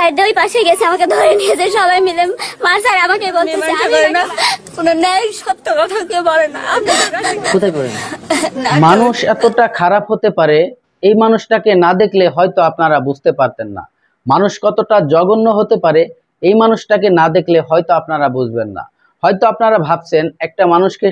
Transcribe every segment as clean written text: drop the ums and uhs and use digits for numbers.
Side দিয়ে ওই পাশে গেছে, আমাকে ধরে নিয়েছে সবাই মিলে মারছে। আর আমাকে বলতেছে কোনো ন্যায় সত্য কথা কেউ বলে না। কোথায় করেন? মানুষ এতটা খারাপ হতে পারে, এই মানুষটাকে না দেখলে হয়তো আপনারা বুঝতে পারতেন না। মানুষ কতটা জঘন্য হতে পারে, এই মানুষটাকে না দেখলে হয়তো আপনারা বুঝবেন না। হয়তো আপনারা ভাবছেন একটা মানুষকে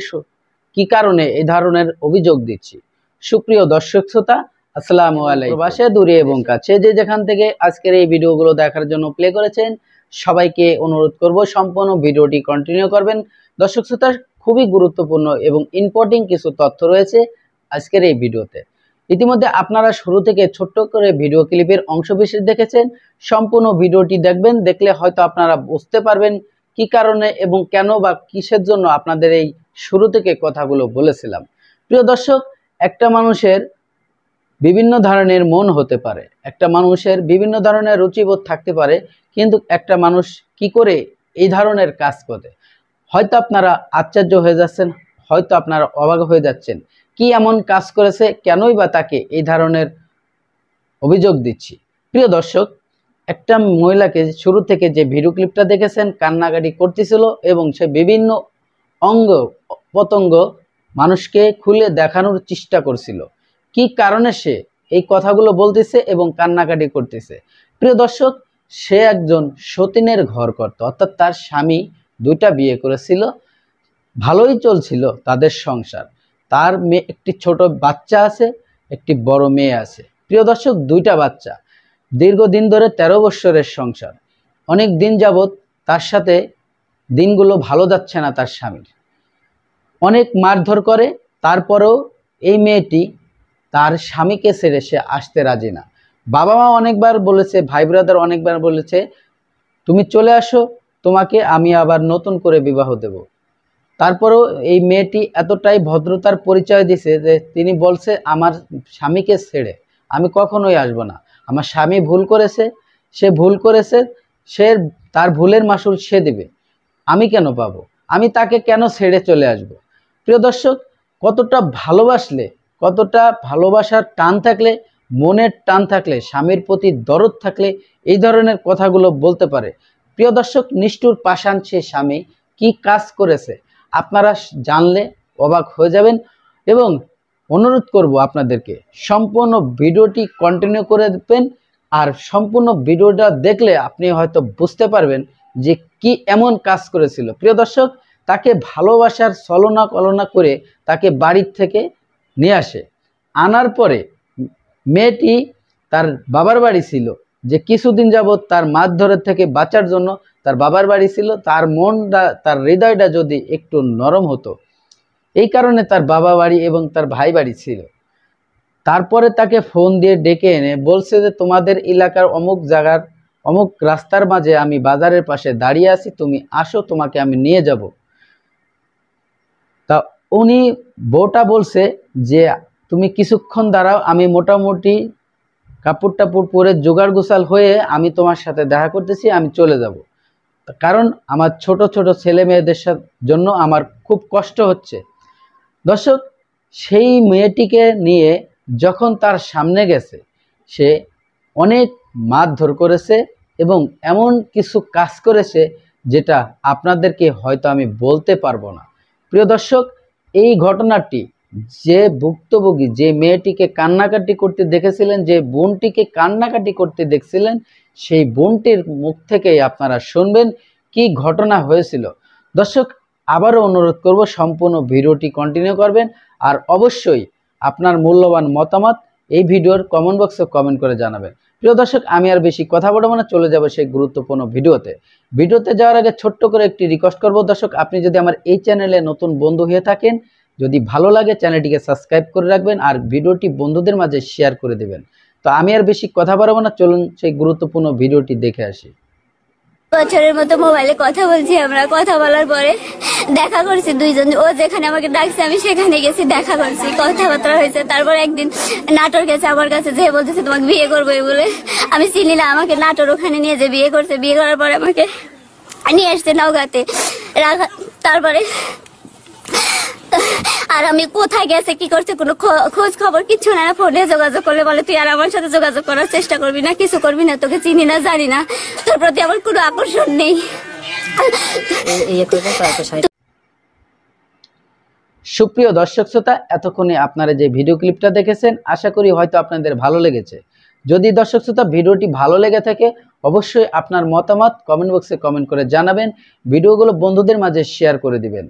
কি কারণে এই ধরনের অভিযোগ দিচ্ছি। সুপ্রিয় দর্শক শ্রোতা, আসসালামু আলাইকুম। প্রবাসে দূরে এবং কাছে যে যেখান থেকে আজকের এই ভিডিওগুলো দেখার জন্য প্লে করেছেন, সবাইকে অনুরোধ করব সম্পূর্ণ ভিডিওটি কন্টিনিউ করবেন। দর্শক শ্রোতা, খুবই গুরুত্বপূর্ণ এবং ইম্পর্টেন্ট কিছু তথ্য রয়েছে আজকের এই ভিডিওতে। ইতিমধ্যে আপনারা শুরু থেকে ছোট্ট করে ভিডিও ক্লিপের অংশবিশেষ দেখেছেন। সম্পূর্ণ ভিডিওটি দেখবেন, দেখলে হয়তো আপনারা বুঝতে পারবেন কি কারণে এবং কেন বা কিসের জন্য আপনাদের এই শুরু থেকে কথাগুলো বলেছিলাম। প্রিয় দর্শক, একটা মানুষের বিভিন্ন ধরনের মন হতে পারে, একটা মানুষের বিভিন্ন ধরনের রুচিবোধ থাকতে পারে, কিন্তু একটা মানুষ কি করে এই ধরনের কাজ করে, হয়তো আপনারা আশ্চর্য হয়ে যাচ্ছেন, হয়তো আপনারা অবাক হয়ে যাচ্ছেন। কি এমন কাজ করেছে, কেনই বা তাকে এই ধরনের অভিযোগ দিচ্ছি। প্রিয় দর্শক, একটা মহিলাকে শুরু থেকে যে ভিডিও ক্লিপটা দেখেছেন, কান্নাকাটি করতেছিল এবং সে বিভিন্ন অঙ্গ প্রত্যঙ্গ মানুষকে খুলে দেখানোর চেষ্টা করছিল কি কারণে সে এই কথাগুলো বলতেছে এবং কান্নাকাটি করতেছে। প্রিয় দর্শক, সে একজন সতীনের ঘর করত, অর্থাৎ তার স্বামী দুইটা বিয়ে করেছিল, ভালোই চলছিল তাদের সংসার। তার মেয়ে একটি ছোট বাচ্চা আছে, একটি বড় মেয়ে আছে। প্রিয় দর্শক, দুইটা বাচ্চা, দীর্ঘদিন ধরে 13 বছরের সংসার। অনেক দিন যাবৎ তার সাথে দিনগুলো ভালো যাচ্ছে না তার স্বামীর, অনেক মারধর করে। তারপরেও এই মেয়েটি তার স্বামীকে ছেড়ে সে আসতে রাজি না। বাবা মা অনেকবার বলেছে, ভাই ব্রাদার অনেকবার বলেছে, তুমি চলে আসো, তোমাকে আমি আবার নতুন করে বিবাহ দেব। তারপরেও এই মেয়েটি এতটাই ভদ্রতার পরিচয় দিছে যে তিনি বলছে, আমার স্বামীকে ছেড়ে আমি কখনোই আসব না। আমার স্বামী ভুল করেছে, সে ভুল করেছে, সে তার ভুলের মাসুল সে দেবে, আমি কেন পাবো, আমি তাকে কেন ছেড়ে চলে আসব। প্রিয় দর্শক, কতটা ভালোবাসলে, কতটা ভালোবাসার টান থাকলে, মনের টান থাকলে, স্বামীর প্রতি দরদ থাকলে এই ধরনের কথাগুলো বলতে পারে। প্রিয় দর্শক, নিষ্ঠুর পাষাণ সে স্বামী কি কাজ করেছে আপনারা জানলে অবাক হয়ে যাবেন। এবং অনুরোধ করব আপনাদেরকে সম্পূর্ণ ভিডিওটি কন্টিনিউ করে দেবেন। আর সম্পূর্ণ ভিডিওটা দেখলে আপনি হয়তো বুঝতে পারবেন যে কি এমন কাজ করেছিল। প্রিয় দর্শক, তাকে ভালোবাসার ছলনা কলনা করে তাকে বাড়ির থেকে নিয়ে আসে। আনার পরে মেয়েটি তার বাবার বাড়ি ছিল, যে কিছুদিন যাবৎ তার মারধরের থেকে বাঁচার জন্য তার বাবার বাড়ি ছিল। তার মনটা, তার হৃদয়টা যদি একটু নরম হতো, এই কারণে তার বাবা বাড়ি এবং তার ভাই বাড়ি ছিল। তারপরে তাকে ফোন দিয়ে ডেকে এনে বলছে যে তোমাদের এলাকার অমুক জায়গার অমুক রাস্তার মাঝে আমি বাজারের পাশে দাঁড়িয়ে আছি, তুমি আসো, তোমাকে আমি নিয়ে যাব। তা উনি বউটা বলছে যে তুমি কিছুক্ষণ দাঁড়াও, আমি মোটামুটি কাপড় টাপড় পরে জোগাড় গোছাল হয়ে আমি তোমার সাথে দেখা করতেছি, আমি চলে যাব, কারণ আমার ছোট ছোট ছেলে মেয়েদের জন্য আমার খুব কষ্ট হচ্ছে। দর্শক, সেই মেয়েটিকে নিয়ে যখন তার সামনে গেছে, সে অনেক মারধর করেছে এবং এমন কিছু কাজ করেছে যেটা আপনাদেরকে হয়তো আমি বলতে পারবো না। প্রিয় দর্শক, এই ঘটনাটি যে ভুক্তভোগী, যে মেয়েটিকে কান্নাকাটি করতে দেখেছিলেন, যে বোনটিকে কান্নাকাটি করতে দেখছিলেন, সেই বোনটির মুখ থেকেই আপনারা শুনবেন কি ঘটনা হয়েছিল। দর্শক, আবারও অনুরোধ করব সম্পূর্ণ ভিডিওটি কন্টিনিউ করবেন। আর অবশ্যই আপনার মূল্যবান মতামত এই ভিডিওর কমেন্ট বক্সে কমেন্ট করে জানাবেন। প্রিয় দর্শক, আমি আর বেশি কথা বলবো না, চলে যাব সেই গুরুত্বপূর্ণ ভিডিওতে যাওয়ার আগে ছোট্ট করে একটি রিকোয়েস্ট করব। দর্শক, আপনি যদি আমার এই চ্যানেলে নতুন বন্ধু হয়ে থাকেন, যদি ভালো লাগে চ্যানেলটিকে সাবস্ক্রাইব করে রাখবেন আর ভিডিওটি বন্ধুদের মাঝে শেয়ার করে দেবেন। তো আমি আর বেশি কথা বলবো না, চলুন সেই গুরুত্বপূর্ণ ভিডিওটি দেখে আসি। বছরের মতো মোবাইলে কথা বলছি, আমরা কথা বলার পরে দেখা করছি দুইজন। ও যেখানে আমাকে ডাকছে আমি সেখানে গেছি, দেখা করছি, কথাবার্তা হয়েছে। তারপর একদিন নাটোর গেছে আমার কাছে, যে বলতেছে তোমাকে বিয়ে করবো বলে। আমি চিনি না, আমাকে নাটোর ওখানে নিয়ে যে বিয়ে করছে। বিয়ে করার পরে আমাকে নিয়ে আসছে নওগাঁতে। তারপরে আর আমি কোথায় গেছে কি করছে কোনো খোঁজ খবর কিছু না। ফোনে যোগাযোগ করলে বলে তুই আর আমার সাথে যোগাযোগ করার চেষ্টা করবি না, কিছু করবি না, তোকে চিনি না জানি না, তোর প্রতি আমার কোনো আকর্ষণ নেই। সুপ্রিয় দর্শক শ্রোতা, এতক্ষণে আপনারা যে ভিডিও ক্লিপটা দেখেছেন আশা করি হয়তো আপনাদের ভালো লেগেছে। যদি দর্শক শ্রোতা ভিডিওটি ভালো লেগে থাকে অবশ্যই আপনার মতামত কমেন্ট বক্সে কমেন্ট করে জানাবেন, ভিডিওগুলো বন্ধুদের মাঝে শেয়ার করে দিবেন।